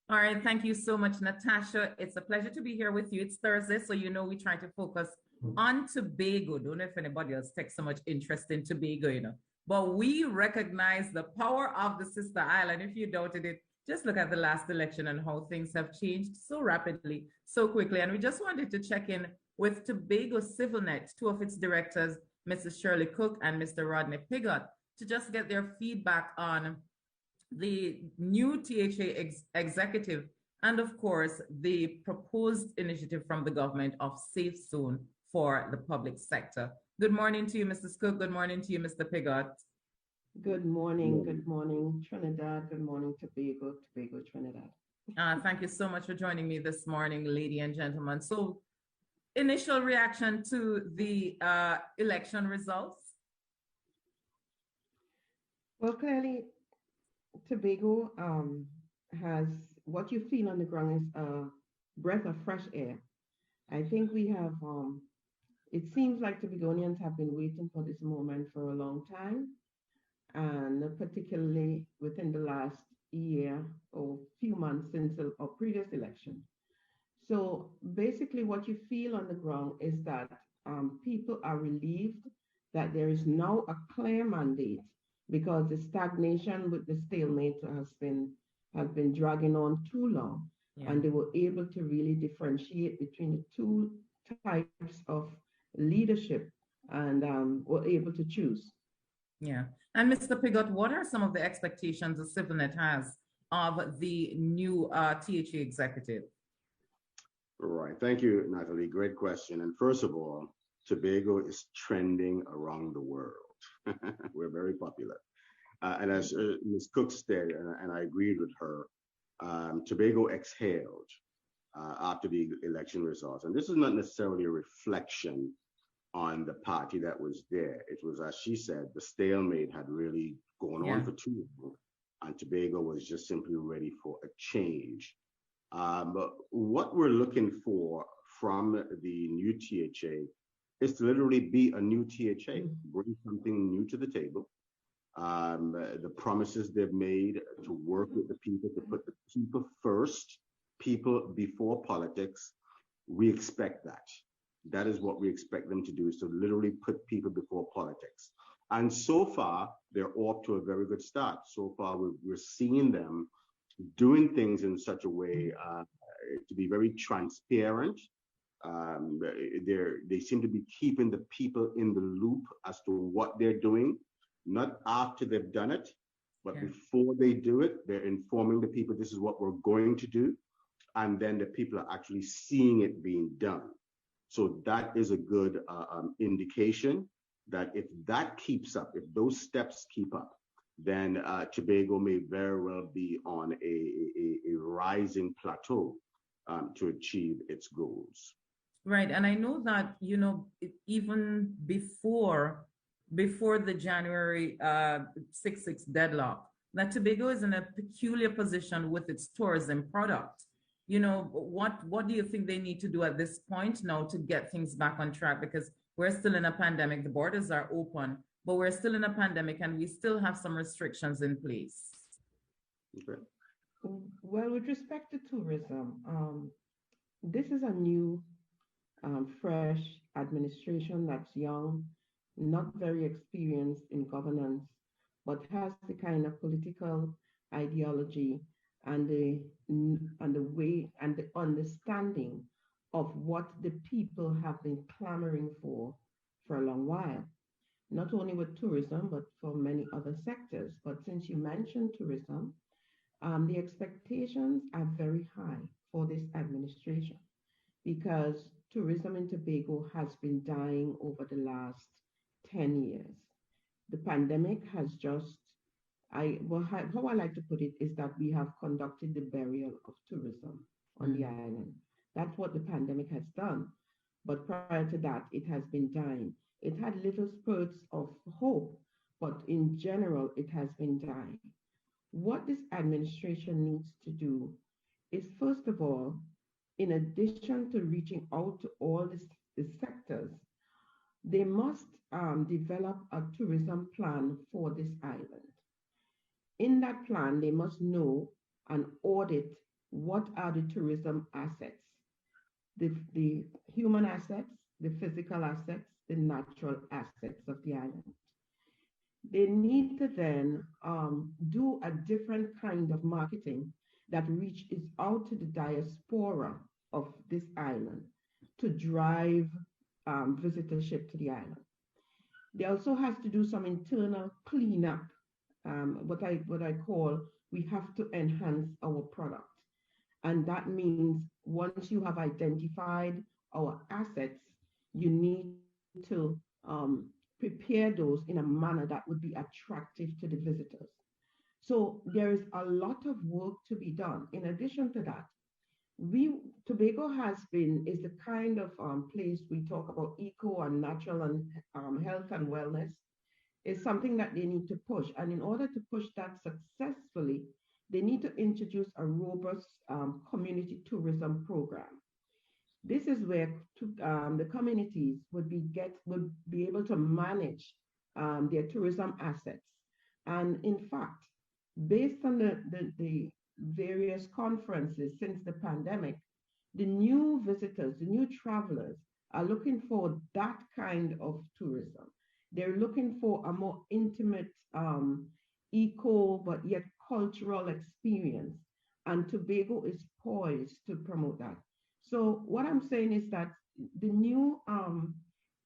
All right, thank you so much, Natasha. It's a pleasure to be here with you. It's Thursday, so you know we try to focus on Tobago. Don't know if anybody else takes so much interest in Tobago, But we recognize the power of the sister island. If you doubted it, just look at the last election and how things have changed so rapidly, so quickly. And we just wanted to check in with Tobago CivilNet, two of its directors, Mrs. Shirley Cook and Mr. Rodney Pigott, to just get their feedback on the new THA executive, and of course, the proposed initiative from the government of Safe Zone for the public sector. Good morning to you, Mrs. Cook. Good morning to you, Mr. Pigott. Good morning, Trinidad. Good morning, Tobago, Trinidad. Thank you so much for joining me this morning, ladies and gentlemen. So, initial reaction to the election results? Well, clearly, Tobago has what you feel on the ground is a breath of fresh air. I think we have, it seems like Tobagonians have been waiting for this moment for a long time, and particularly within the last year or few months since a previous election. So basically, what you feel on the ground is that people are relieved that there is now a clear mandate because the stagnation with the stalemate has been dragging on too long, and they were able to really differentiate between the two types of leadership and were able to choose. Yeah. And Mr. Pigott, what are some of the expectations the CivilNet has of the new THA executive? Right. Thank you, Natalie. Great question. And first of all, Tobago is trending around the world. We're very popular. And as Ms. Cook said, and I agreed with her, Tobago exhaled after the election results. And this is not necessarily a reflection on the party that was there. It was, as she said, the stalemate had really gone on for too long, and Tobago was just simply ready for a change. But what we're looking for from the new THA is to literally be a new THA, bring something new to the table. The promises they've made to work with the people, to put the people first, people before politics, we expect that. That is what we expect them to do, is to literally put people before politics. And so far, they're off to a very good start. So far, we're seeing them doing things in such a way to be very transparent. They seem to be keeping the people in the loop as to what they're doing, not after they've done it, but before they do it, they're informing the people this is what we're going to do. And then the people are actually seeing it being done. So that is a good indication that if that keeps up, if those steps keep up, then Tobago may very well be on a rising plateau to achieve its goals. Right. And I know that, even before the January 6/6 deadlock, that Tobago is in a peculiar position with its tourism product. What do you think they need to do at this point now to get things back on track? Because we're still in a pandemic, the borders are open, but we're still in a pandemic and we still have some restrictions in place. Okay. Well, with respect to tourism, this is a new, fresh administration that's young, not very experienced in governance, but has the kind of political ideology and the way and the understanding of what the people have been clamoring for a long while, not only with tourism, but for many other sectors. But since you mentioned tourism, the expectations are very high for this administration because tourism in Tobago has been dying over the last 10 years. The pandemic has just how I like to put it is that we have conducted the burial of tourism on the island. That's what the pandemic has done. But prior to that, it has been dying. It had little spurts of hope, but in general, it has been dying. What this administration needs to do is, first of all, in addition to reaching out to all the sectors, they must develop a tourism plan for this island. In that plan, they must know and audit what are the tourism assets, the human assets, the physical assets, the natural assets of the island. They need to then do a different kind of marketing that reaches out to the diaspora of this island to drive visitorship to the island. They also has to do some internal cleanup, what I call, we have to enhance our product. And that means once you have identified our assets, you need to prepare those in a manner that would be attractive to the visitors. So there is a lot of work to be done. In addition to that, Tobago is the kind of place we talk about eco and natural and health and wellness is something that they need to push. And in order to push that successfully, they need to introduce a robust community tourism program. This is where the communities would be able to manage their tourism assets. And in fact, based on the various conferences since the pandemic, the new visitors, the new travelers are looking for that kind of tourism. They're looking for a more intimate, eco, but yet cultural experience. And Tobago is poised to promote that. So what I'm saying is that the new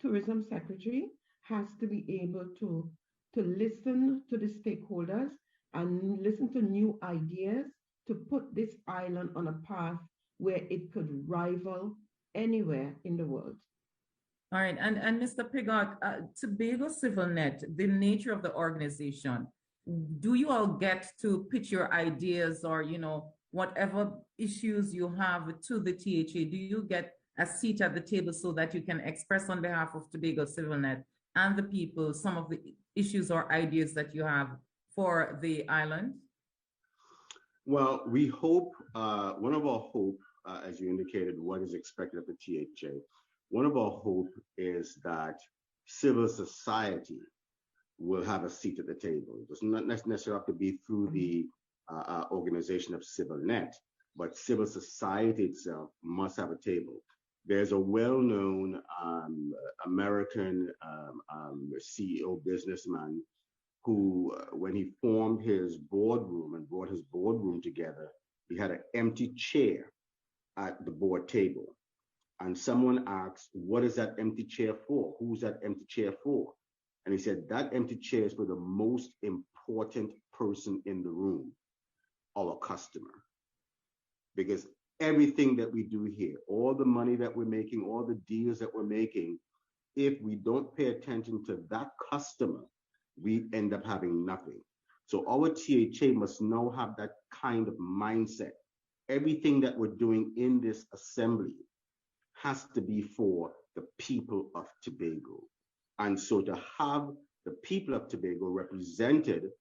tourism secretary has to be able to listen to the stakeholders and listen to new ideas to put this island on a path where it could rival anywhere in the world. All right, and Mr. Pigott, Tobago CivilNet, the nature of the organization, do you all get to pitch your ideas or, whatever issues you have to the THA? Do you get a seat at the table so that you can express on behalf of Tobago CivilNet and the people some of the issues or ideas that you have for the island? Well, we hope, one of our hope, as you indicated, what is expected of the THA, one of our hope is that civil society will have a seat at the table. It does not necessarily have to be through the organization of CivilNet, but civil society itself must have a table. There's a well-known American CEO businessman who, when he formed his boardroom and brought his boardroom together, he had an empty chair at the board table. And someone asked, what is that empty chair for? Who's that empty chair for? And he said, that empty chair is for the most important person in the room, our customer. Because everything that we do here, all the money that we're making, all the deals that we're making, if we don't pay attention to that customer, we end up having nothing. So our THA must now have that kind of mindset. Everything that we're doing in this assembly has to be for the people of Tobago. And so to have the people of Tobago represented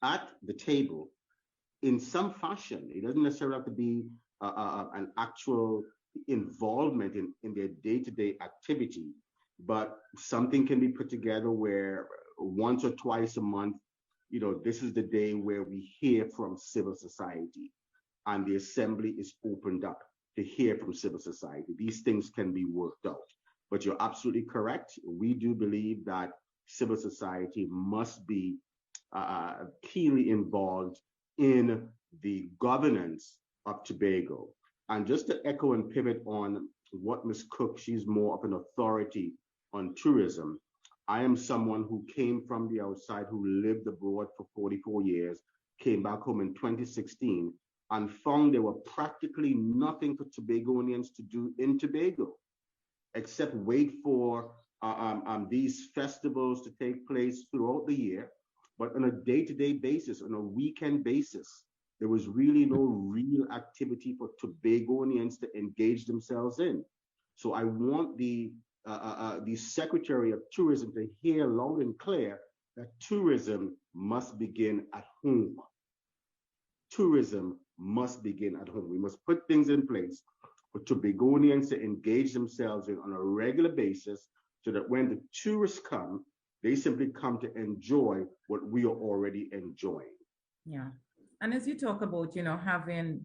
at the table in some fashion, it doesn't necessarily have to be an actual involvement in their day-to-day activity, but something can be put together where once or twice a month, this is the day where we hear from civil society and the assembly is opened up to hear from civil society. These things can be worked out. But you're absolutely correct. We do believe that civil society must be keenly involved in the governance of Tobago. And just to echo and pivot on what Ms. Cook, she's more of an authority on tourism. I am someone who came from the outside, who lived abroad for 44 years, came back home in 2016, and found there were practically nothing for Tobagonians to do in Tobago, except wait for these festivals to take place throughout the year. But on a day-to-day basis, on a weekend basis, there was really no real activity for Tobagonians to engage themselves in. So I want the Secretary of Tourism to hear loud and clear that tourism must begin at home. Tourism must begin at home. We must put things in place for Tobagonians to engage themselves in on a regular basis so that when the tourists come, they simply come to enjoy what we are already enjoying. Yeah. And as you talk about, having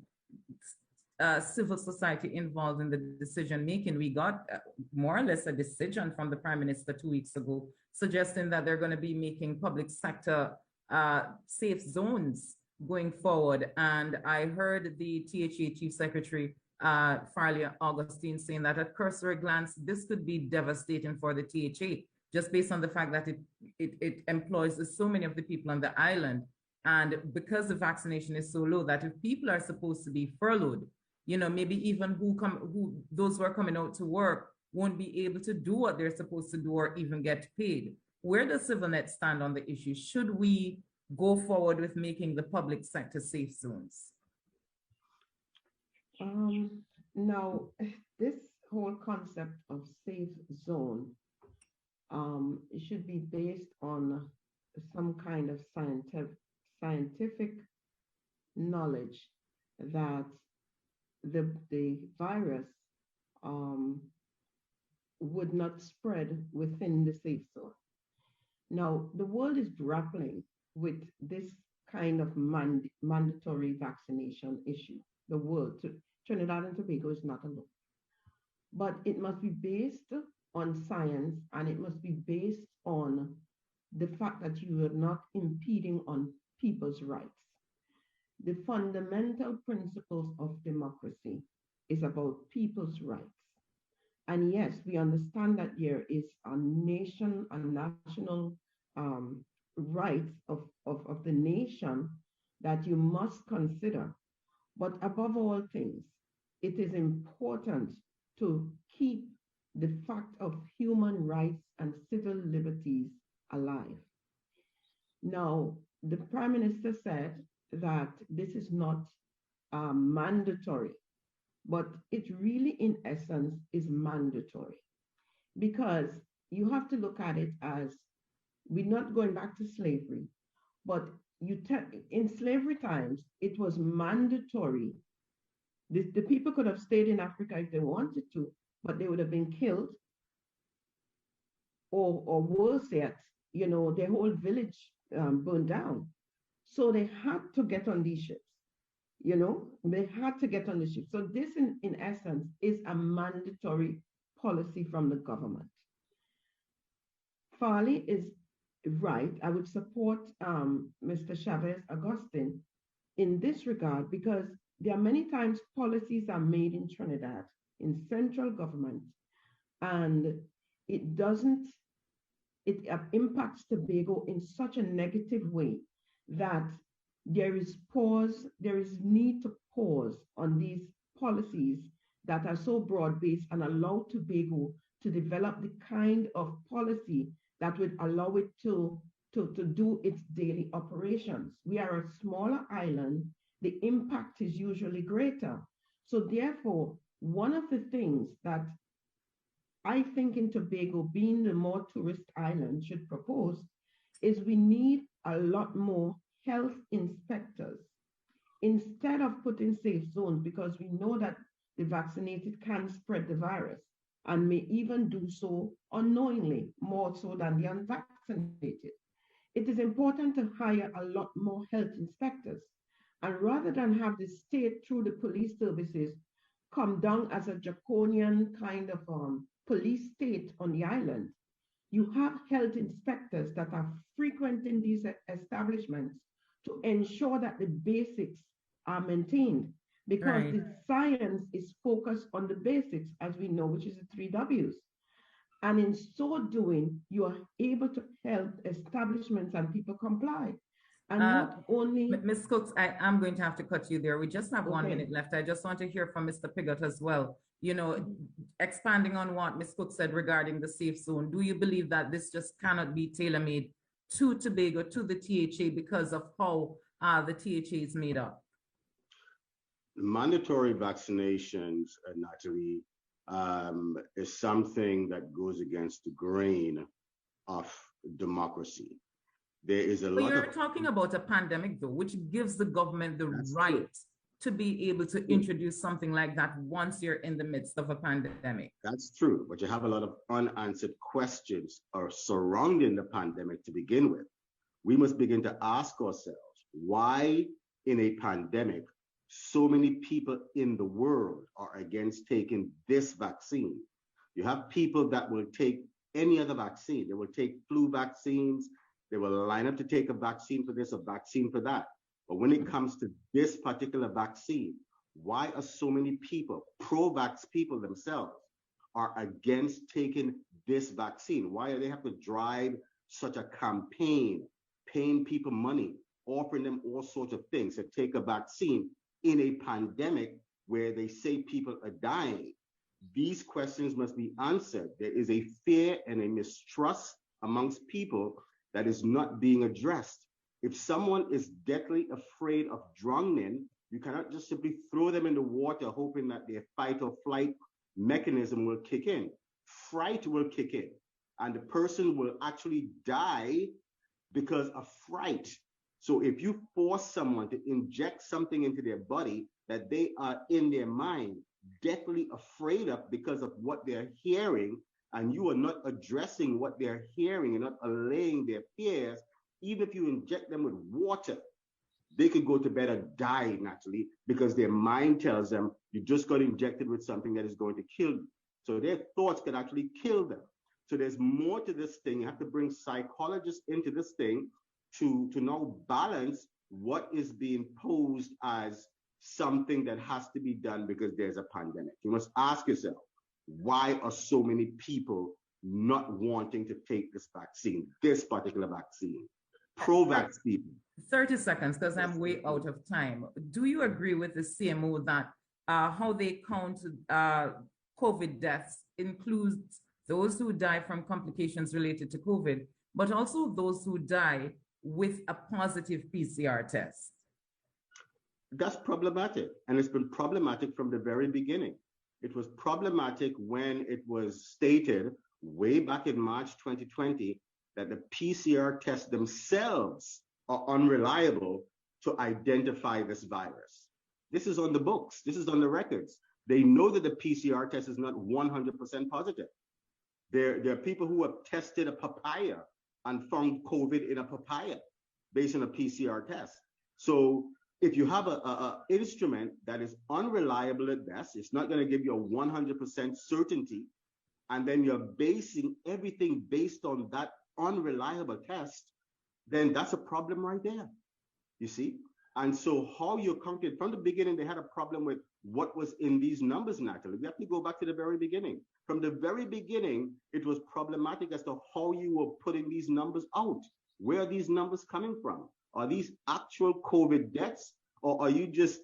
civil society involved in the decision making. We got more or less a decision from the Prime Minister 2 weeks ago suggesting that they're going to be making public sector safe zones going forward. And I heard the THA Chief Secretary, Farley Augustine, saying that at cursory glance, this could be devastating for the THA, just based on the fact that it employs so many of the people on the island. And because the vaccination is so low that if people are supposed to be furloughed, maybe even those who are coming out to work won't be able to do what they're supposed to do or even get paid. Where does CivilNet stand on the issue? Should we go forward with making the public sector safe zones? Now, this whole concept of safe zone should be based on some kind of scientific knowledge that the virus would not spread within the safe zone. Now, the world is grappling with this kind of mandatory vaccination issue. The world, Trinidad and Tobago is not alone. But it must be based on science, and it must be based on the fact that you are not impeding on people's rights. The fundamental principles of democracy is about people's rights. And yes, we understand that there is a national rights of the nation that you must consider. But above all things, it is important to keep the fact of human rights and civil liberties alive. Now, the Prime Minister said that this is not mandatory, but it really, in essence, is mandatory, because you have to look at it as, we're not going back to slavery, but in slavery times, it was mandatory. The people could have stayed in Africa if they wanted to, but they would have been killed, or worse yet, their whole village burned down. So they had to get on these ships. They had to get on the ship. So this, in essence, is a mandatory policy from the government. Farley is right. I would support Mr. Chavez Augustine in this regard, because there are many times policies are made in Trinidad, in central government, and it impacts Tobago in such a negative way that there is need to pause on these policies that are so broad-based and allow Tobago to develop the kind of policy that would allow it to do its daily operations. We are a smaller island, the impact is usually greater. So therefore, one of the things that I think in Tobago, being the more tourist island, should propose is we need a lot more health inspectors instead of putting safe zones, because we know that the vaccinated can spread the virus and may even do so unknowingly, more so than the unvaccinated. It is important to hire a lot more health inspectors. And rather than have the state, through the police services, come down as a draconian kind of police state on the island, you have health inspectors that are frequenting these establishments to ensure that the basics are maintained, because the science is focused on the basics, as we know, which is the 3 W's. And in so doing, you are able to help establishments and people comply. And not only... Ms. Cooks, I'm going to have to cut you there. We just have 1 minute left. I just want to hear from Mr. Pigott as well. Expanding on what Ms. Cook said regarding the safe zone, do you believe that this just cannot be tailor-made to Tobago, to the THA, because of how the THA is made up? Mandatory vaccinations, Natalie, is something that goes against the grain of democracy. There is a lot. You're talking about a pandemic, though, which gives the government the right to be able to introduce something like that once you're in the midst of a pandemic. That's true, but you have a lot of unanswered questions surrounding the pandemic to begin with. We must begin to ask ourselves, why in a pandemic so many people in the world are against taking this vaccine. You have people that will take any other vaccine. They will take flu vaccines. They will line up to take a vaccine for this, a vaccine for that. But when it comes to this particular vaccine, why are so many people, pro-vax people themselves, are against taking this vaccine? Why do they have to drive such a campaign, paying people money, offering them all sorts of things to take a vaccine in a pandemic where they say people are dying? These questions must be answered. There is a fear and a mistrust amongst people that is not being addressed. If someone is deathly afraid of drowning, you cannot just simply throw them in the water hoping that their fight or flight mechanism will kick in. Fright will kick in, and the person will actually die because of fright. So if you force someone to inject something into their body that they are in their mind deathly afraid of because of what they're hearing, and you are not addressing what they're hearing and not allaying their fears, even if you inject them with water, they could go to bed and die naturally because their mind tells them you just got injected with something that is going to kill you. So their thoughts could actually kill them. So there's more to this thing. You have to bring psychologists into this thing to now balance what is being posed as something that has to be done because there's a pandemic. You must ask yourself, why are so many people not wanting to take this vaccine, this particular vaccine? Pro-vax people. 30 seconds, because I'm way out of time. Do you agree with the CMO that how they count COVID deaths includes those who die from complications related to COVID, but also those who die with a positive PCR test? That's problematic, and it's been problematic from the very beginning. It was problematic when it was stated way back in March 2020 that the PCR tests themselves are unreliable to identify this virus. This is on the books. This is on the records. They know that the PCR test is not 100% positive. There are people who have tested a papaya and found COVID in a papaya based on a PCR test. So if you have an instrument that is unreliable at best, it's not going to give you a 100% certainty, and then you're basing everything based on that unreliable test, then that's a problem right there, you see? And so how you counted, from the beginning, they had a problem with what was in these numbers, Natalie. We have to go back to the very beginning. From the very beginning, it was problematic as to how you were putting these numbers out. Where are these numbers coming from? Are these actual COVID deaths? Or are you just,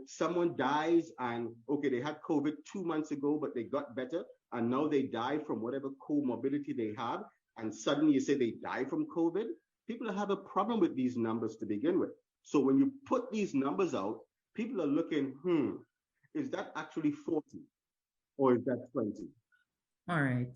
someone dies and, okay, they had COVID 2 months ago, but they got better, and now they die from whatever comorbidity they have, and suddenly you say they die from COVID? People have a problem with these numbers to begin with. So when you put these numbers out, people are looking, is that actually 40 or is that 20? All right.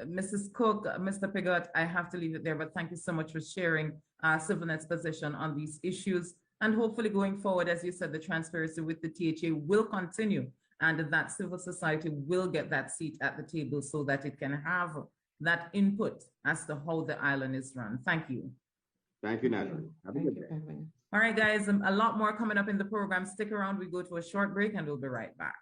Mrs. Cook, Mr. Pigott, I have to leave it there, but thank you so much for sharing CivilNet's position on these issues. And hopefully going forward, as you said, the transparency with the THA will continue, and that civil society will get that seat at the table so that it can have that input as to how the island is run. Thank you. Thank you, Natalie. Have a good day. All right, guys, a lot more coming up in the program. Stick around. We go to a short break and we'll be right back.